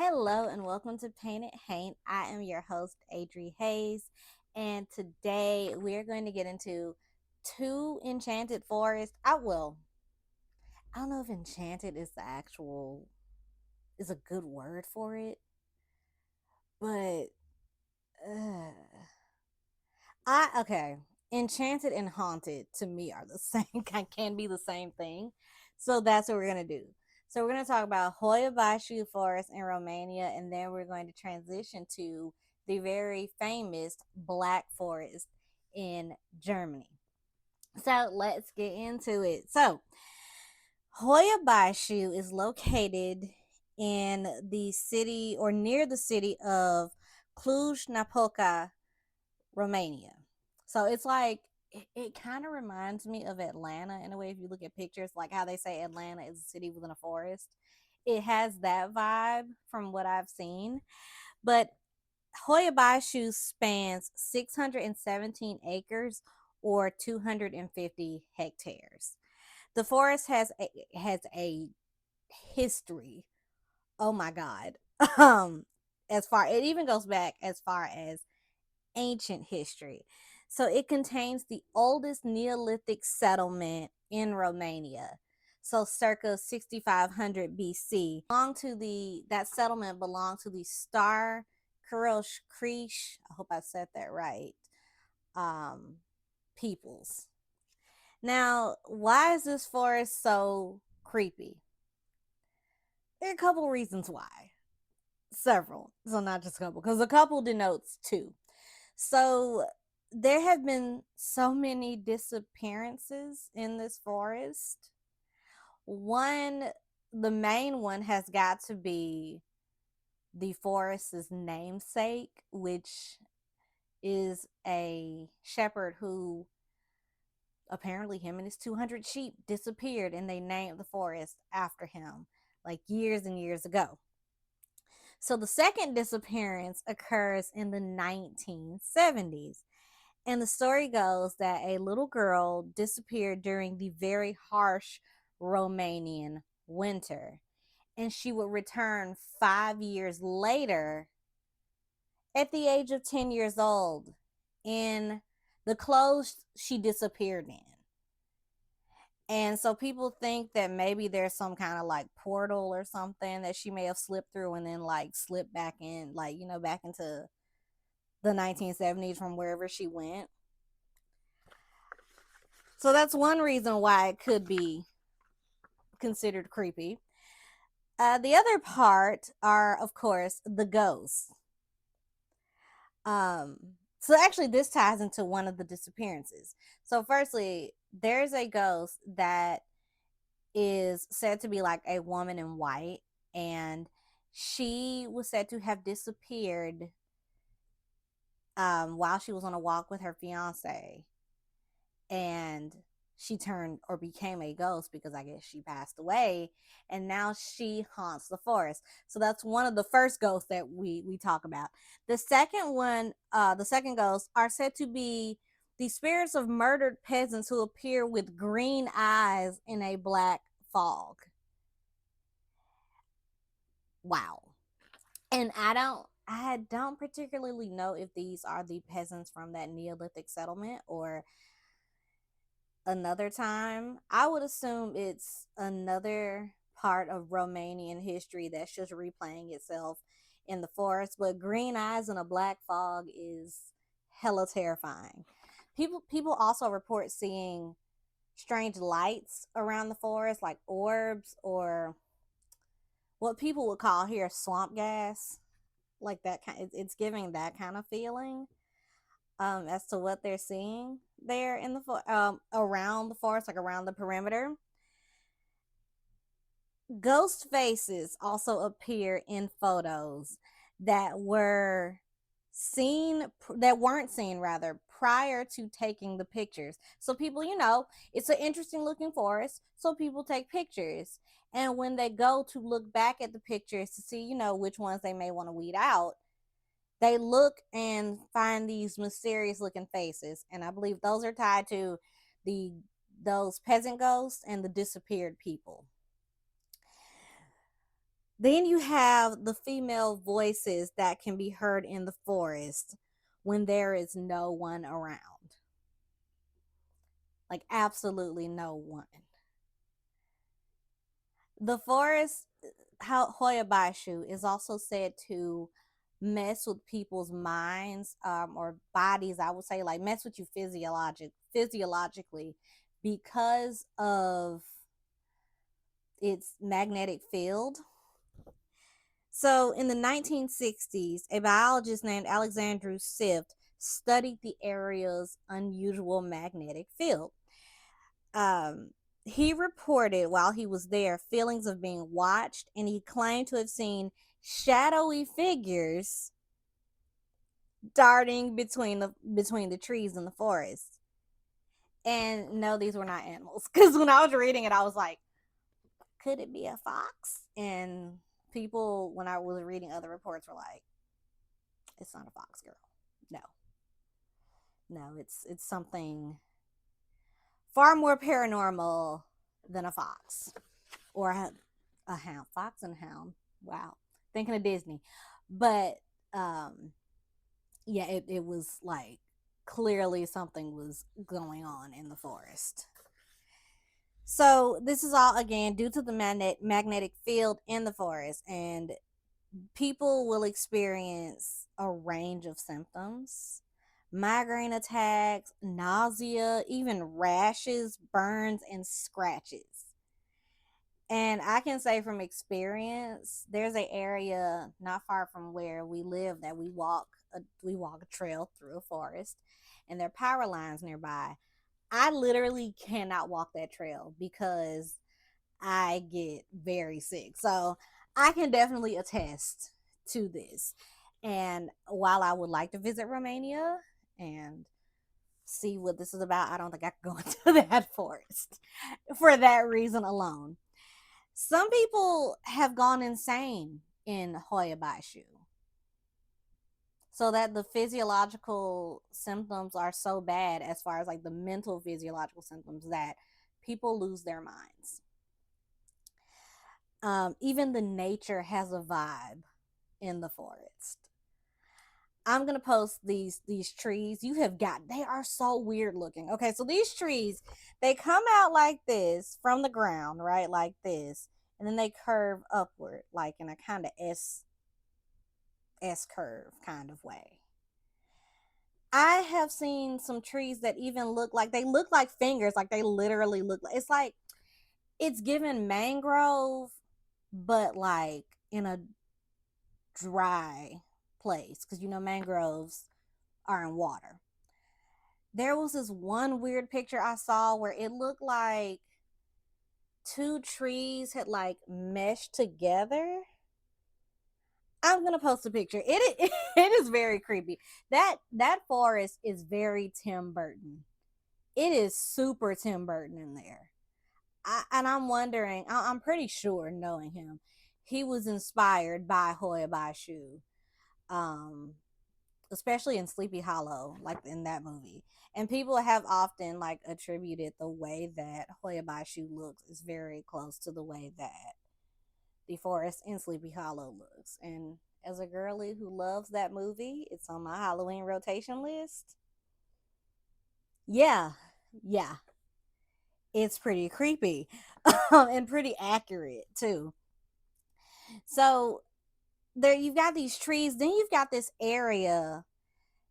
Hello and welcome to Painted Haint. I am your host, Adri Hayes, and today we're going to get into two enchanted forests. I don't know if enchanted is is a good word for it, but uh, okay. Enchanted and haunted to me are the same, can be the same thing. So that's what we're going to do. So we're going to talk about Hoia Baciu Forest in Romania, and then we're going to transition to the very famous Black Forest in Germany. So let's get into it. So Hoia Baciu is located in the city or near the city of Cluj-Napoca, Romania. So it's like it kind of reminds me of Atlanta in a way. If you look at pictures, like how they say Atlanta is a city within a forest, it has that vibe from what I've seen. But Hoia Baciu spans 617 acres or 250 hectares. The forest has a history. Oh my god. Um as far it even goes back as far as ancient history. So it contains the oldest Neolithic settlement in Romania. So circa 6500 BC. That settlement belonged to the Star Kurosh Krish. I hope I said that right. Um, peoples. Now, why is this forest so creepy? There are a couple reasons why. Several. So not just a couple, because a couple denotes two. So there have been so many disappearances in this forest. One, the main one has got to be the forest's namesake, which is a shepherd who apparently him and his 200 sheep disappeared, and they named the forest after him like years and years ago. So the second disappearance occurs in the 1970s. And the story goes that a little girl disappeared during the very harsh Romanian winter. And she would return 5 years later at the age of 10 years old in the clothes she disappeared in. And so people think that maybe there's some kind of like portal or something that she may have slipped through and then like slipped back in, like, back into the 1970s from wherever she went. So that's one reason why it could be considered creepy. The other part are, of course, the ghosts. Um, so actually, this ties into one of the disappearances. So, firstly, there's a ghost that is said to be like a woman in white, and she was said to have disappeared while she was on a walk with her fiance, and she turned or became a ghost because I guess she passed away, and now she haunts the forest. So that's one of the first ghosts that we talk about. The second ghosts are said to be the spirits of murdered peasants who appear with green eyes in a black fog. Wow. And I don't particularly know if these are the peasants from that Neolithic settlement or another time. I would assume it's another part of Romanian history that's just replaying itself in the forest. But green eyes and a black fog is hella terrifying. People also report seeing strange lights around the forest, like orbs or what people would call here swamp gas. Like that kind, it's giving that kind of feeling as to what they're seeing there in around the forest, like around the perimeter. Ghost faces also appear in photos that were that weren't seen rather prior to taking the pictures. So people, it's an interesting looking forest, so people take pictures. And when they go to look back at the pictures to see, which ones they may want to weed out, they look and find these mysterious looking faces, and I believe those are tied to the those peasant ghosts and the disappeared people. Then you have the female voices that can be heard in the forest when there is no one around. Like, absolutely no one. The forest, Hoia Baciu, is also said to mess with people's minds, or bodies, I would say, like mess with you physiologically because of its magnetic field. So in the 1960s, a biologist named Alexandru Sift studied the area's unusual magnetic field. Um, he reported while he was there feelings of being watched, and he claimed to have seen shadowy figures darting between the trees in the forest. And no, these were not animals. Because when I was reading it, I was like, could it be a fox? And people, when I was reading other reports, were like, it's not a fox, girl. No, no, it's something far more paranormal than a fox or a hound. Fox and hound. Wow, thinking of Disney, but um, yeah, it was like clearly something was going on in the forest. So this is all again due to the magnetic field in the forest, and people will experience a range of symptoms: migraine attacks, nausea, even rashes, burns, and scratches. And I can say from experience, there's an area not far from where we live that we walk a trail through a forest, and there are power lines nearby. I literally cannot walk that trail because I get very sick. So I can definitely attest to this. And while I would like to visit Romania and see what this is about, I don't think I could go into that forest for that reason alone. Some people have gone insane in Hoia Baciu. So that the physiological symptoms are so bad, as far as like the mental physiological symptoms, that people lose their minds. Even the nature has a vibe in the forest. I'm gonna post these trees. You have got They are so weird looking. Okay, so these trees, they come out like this from the ground, right? Like this. And then they curve upward, like in a kind of S curve kind of way. I have seen some trees that even look like fingers, like they literally look like it's given mangrove, but like in a dry place, because mangroves are in water. There was this one weird picture I saw where it looked like two trees had like meshed together. I'm gonna post a picture. It is very creepy. That forest is very Tim Burton. It is super Tim Burton in there. And I'm wondering. I'm pretty sure, knowing him, he was inspired by Hoia Baciu, um, especially in Sleepy Hollow, like in that movie. And people have often like attributed the way that Hoia Baciu looks is very close to the way that the forest in Sleepy Hollow looks. And as a girly who loves that movie, it's on my Halloween rotation list. Yeah, yeah, it's pretty creepy, and pretty accurate too. So there, you've got these trees. Then you've got this area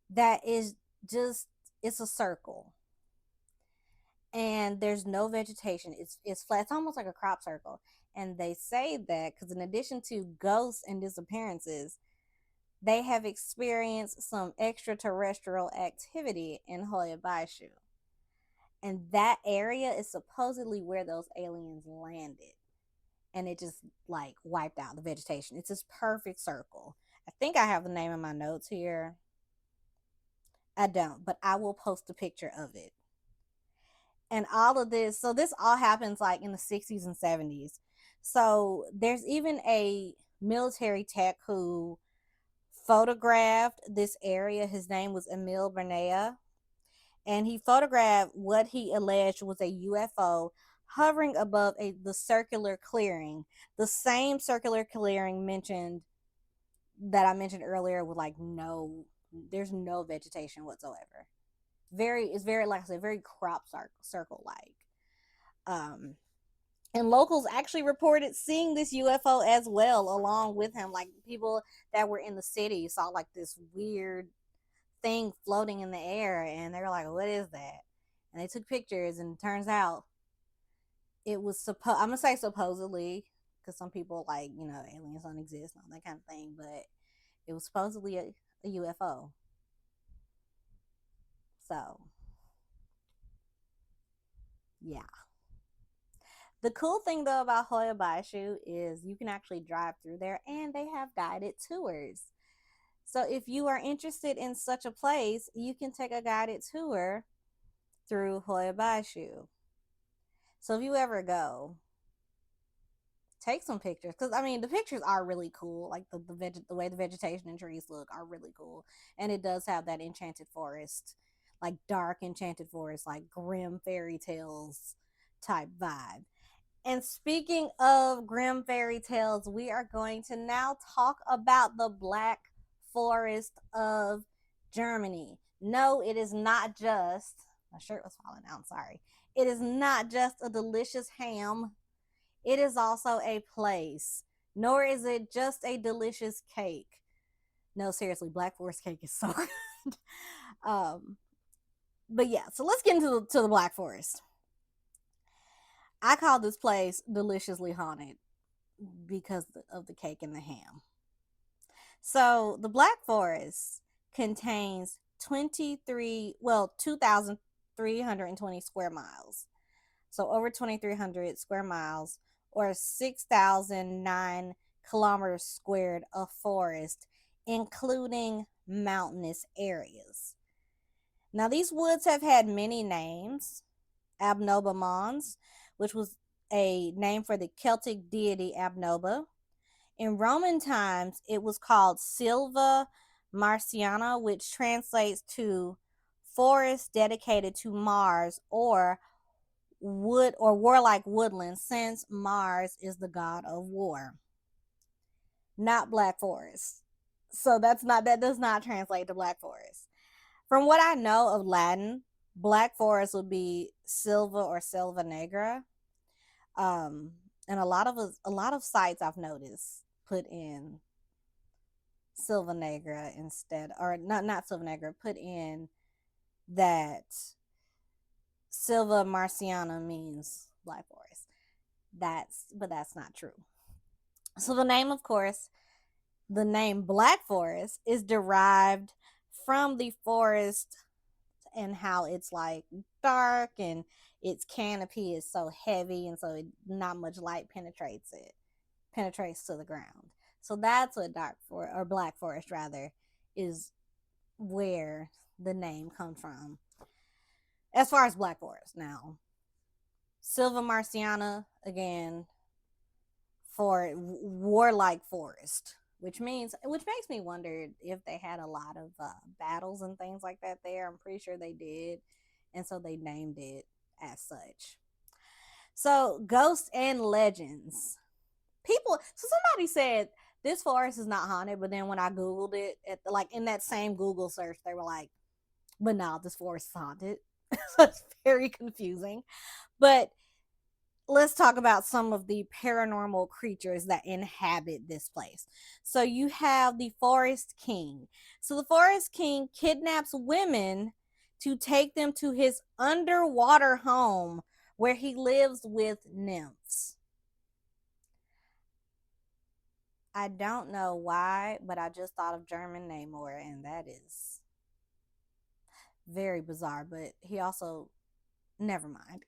that is just it's a circle, and there's no vegetation. It's flat. It's almost like a crop circle. And they say that because in addition to ghosts and disappearances, they have experienced some extraterrestrial activity in Hoia Baciu. And that area is supposedly where those aliens landed. And it just like wiped out the vegetation. It's this perfect circle. I think I have the name in my notes here. I don't, but I will post a picture of it. And all of this, so this all happens like in the 60s and 70s. So there's even a military tech who photographed this area. His name was Emil Bernea, and he photographed what he alleged was a UFO hovering above the circular clearing, the same circular clearing mentioned that I mentioned earlier, with like there's no vegetation whatsoever. It's very, like I said, very crop circle like. Um, and locals actually reported seeing this UFO as well, along with him. Like, people that were in the city saw like this weird thing floating in the air, and they were like, "What is that?" And they took pictures, and it turns out it was I'm gonna say supposedly, because some people, like, aliens don't exist and all that kind of thing, but it was supposedly a UFO. So yeah. The cool thing though about Hoia Baciu is you can actually drive through there, and they have guided tours. So if you are interested in such a place, you can take a guided tour through Hoia Baciu. So if you ever go, take some pictures, because I mean the pictures are really cool. Like the way the vegetation and trees look are really cool, and it does have that enchanted forest, like dark enchanted forest, like grim fairy tales type vibe. And speaking of grim fairy tales, we are going to now talk about the Black Forest of Germany. No, it is not just, my shirt was falling out, sorry. It is not just a delicious ham, it is also a place. Nor is it just a delicious cake. No, seriously, Black Forest cake is so good. um, but yeah, so let's get into the Black Forest. I call this place deliciously haunted because of the cake and the ham. So the Black Forest contains 2,320 square miles. So over 2,300 square miles, or 6,009 kilometers squared of forest, including mountainous areas. Now, these woods have had many names. Abnoba Mons, which was a name for the Celtic deity Abnoba. In Roman times, it was called Silva Marciana, which translates to forest dedicated to Mars, or wood or warlike woodland, since Mars is the god of war. Not Black Forest. So that does not translate to Black Forest. From what I know of Latin, Black Forest would be Silva or Selva Negra. Um, and a lot of sites I've noticed put in Silva Negra instead, or not Silva Negra, put in that Silva Marciana means Black Forest. But that's not true. So the name Black Forest is derived from the forest, and how it's like dark, and its canopy is so heavy, and so not much light penetrates to the ground. So that's what Black Forest rather, is where the name comes from. As far as Black Forest, now Silva Marciana, again, for warlike forest, which makes me wonder if they had a lot of battles and things like that there. I'm pretty sure they did, and so they named it as such. So, ghosts and legends. So somebody said this forest is not haunted, but then when I googled it, like in that same Google search, they were like, "But nah, this forest is haunted." So it's very confusing. But let's talk about some of the paranormal creatures that inhabit this place. So you have the Forest King. So the Forest King kidnaps women to take them to his underwater home, where he lives with nymphs. I don't know why, but I just thought of German Namor, and that is very bizarre. But he also, never mind.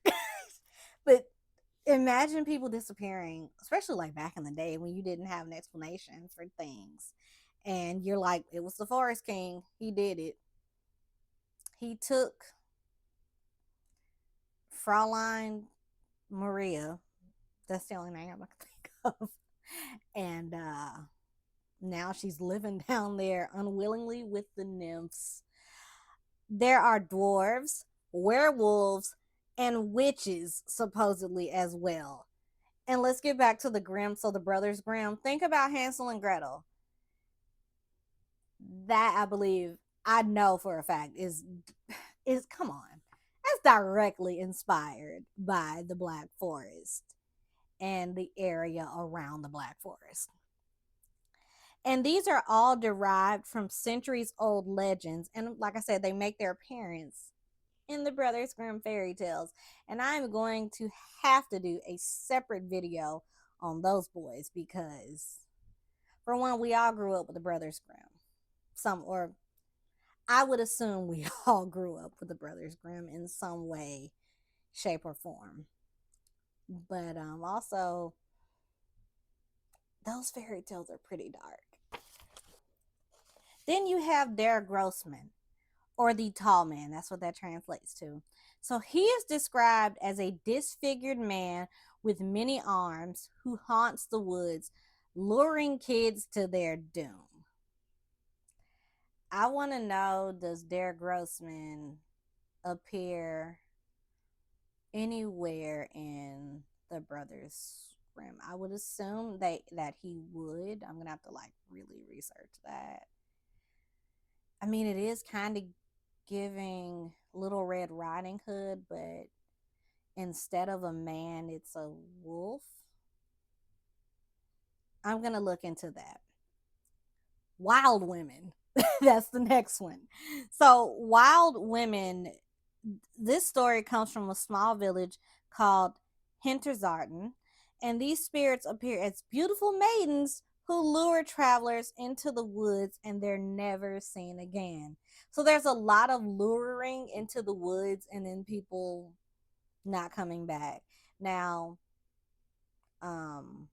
But imagine people disappearing, especially like back in the day when you didn't have an explanation for things. And you're like, it was the Forest King. He did it. He took Fraulein Maria. That's the only name I can think of. And now she's living down there unwillingly with the nymphs. There are dwarves, werewolves, and witches supposedly as well. And let's get back to the Grimm. So the brothers Grimm. Think about Hansel and Gretel. That I believe, I know for a fact is come on. That's directly inspired by the Black Forest and the area around the Black Forest. And these are all derived from centuries old legends. And like I said, they make their appearance in the Brothers Grimm fairy tales. And I'm going to have to do a separate video on those boys because, for one, we all grew up with the Brothers Grimm. Some, or I would assume we all grew up with the Brothers Grimm in some way, shape, or form. But also, those fairy tales are pretty dark. Then you have Derek Grossman, or the tall man. That's what that translates to. So he is described as a disfigured man with many arms who haunts the woods, luring kids to their doom. I want to know, does Derek Grossman appear anywhere in the Brothers Grimm? I would assume that he would. I'm gonna have to like really research that. I mean, it is kind of giving Little Red Riding Hood, but instead of a man, it's a wolf. I'm gonna look into that. Wild Women. That's the next one. So, Wild Women, this story comes from a small village called Hinterzarten, and these spirits appear as beautiful maidens who lure travelers into the woods and they're never seen again. So there's a lot of luring into the woods and then people not coming back. Now, um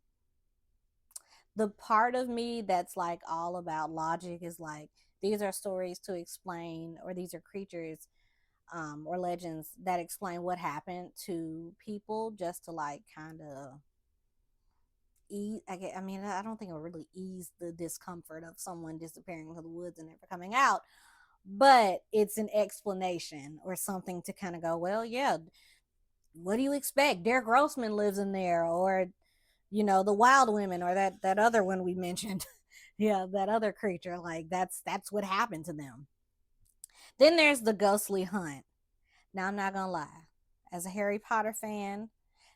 the part of me that's like all about logic is like, these are stories to explain, or these are creatures or legends that explain what happened to people, just to like kind of ease. I mean, I don't think it'll really ease the discomfort of someone disappearing into the woods and never coming out, but it's an explanation or something to kind of go, well, yeah, what do you expect? Derek Grossman lives in there, or the Wild Women, or that other one we mentioned. Yeah, that other creature. Like that's what happened to them. Then there's the ghostly hunt. Now I'm not gonna lie, as a Harry Potter fan,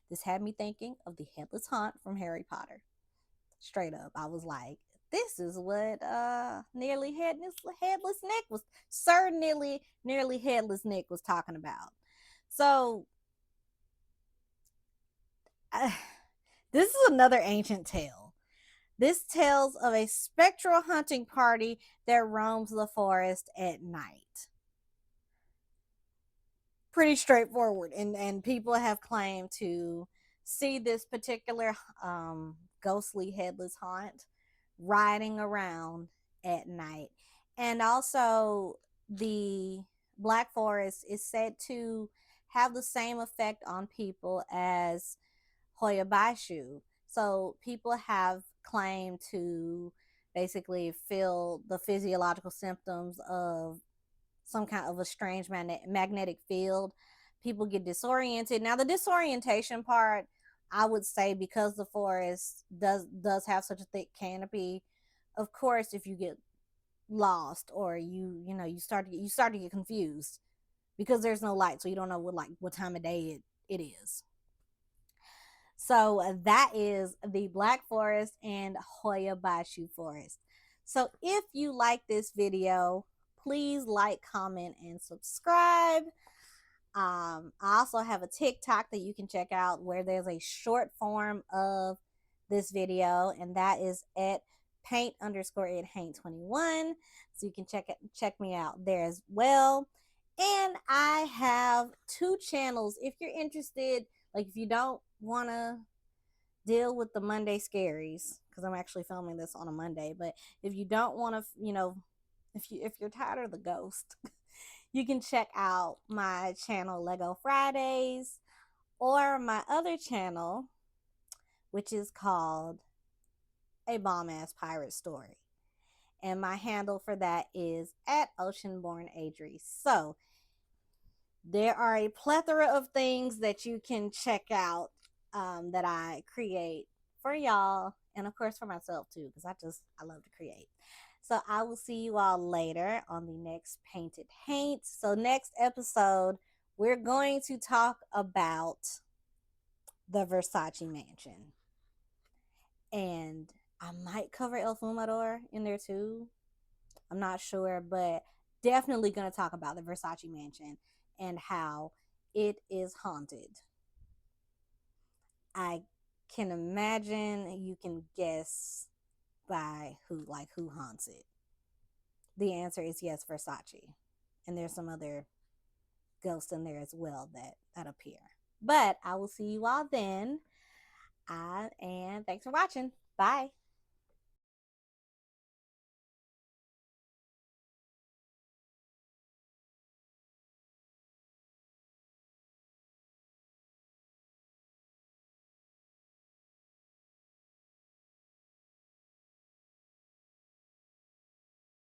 this had me thinking of the headless hunt from Harry Potter. Straight up, I was like, this is what nearly headless Nick was, Sir nearly headless Nick was talking about. So uh, this is another ancient tale. This tells of a spectral hunting party that roams the forest at night. Pretty straightforward, and people have claimed to see this particular ghostly headless haunt riding around at night. And also, the Black Forest is said to have the same effect on people as Hoia Baciu. So people have claimed to basically feel the physiological symptoms of some kind of a strange magnetic field. People get disoriented. Now, the disorientation part, I would say, because the forest does have such a thick canopy, of course, if you get lost, or you start to get confused because there's no light, so you don't know what time of day it is. So that is the Black Forest and Hoia Baciu Forest. So if you like this video, please like, comment, and subscribe. I also have a TikTok that you can check out where there's a short form of this video, and that is at paint_it haint21. So you can check me out there as well. And I have two channels if you're interested. Like, if you don't want to deal with the Monday scaries, because I'm actually filming this on a Monday, but if you don't want to, if you're tired of the ghost, you can check out my channel Lego Fridays, or my other channel, which is called A Bomb Ass Pirate Story. And my handle for that is at Oceanborn Adri. So There are a plethora of things that you can check out that I create for y'all, and of course for myself too, because I love to create. So I will see you all later on the next Painted Haint. So next episode, we're going to talk about the Versace mansion. And I might cover El Fumador in there too. I'm not sure, but definitely going to talk about the Versace mansion and how it is haunted. I can imagine you can guess by who haunts it. The answer is yes, Versace. And there's some other ghosts in there as well that appear. But I will see you all then. And thanks for watching. Bye.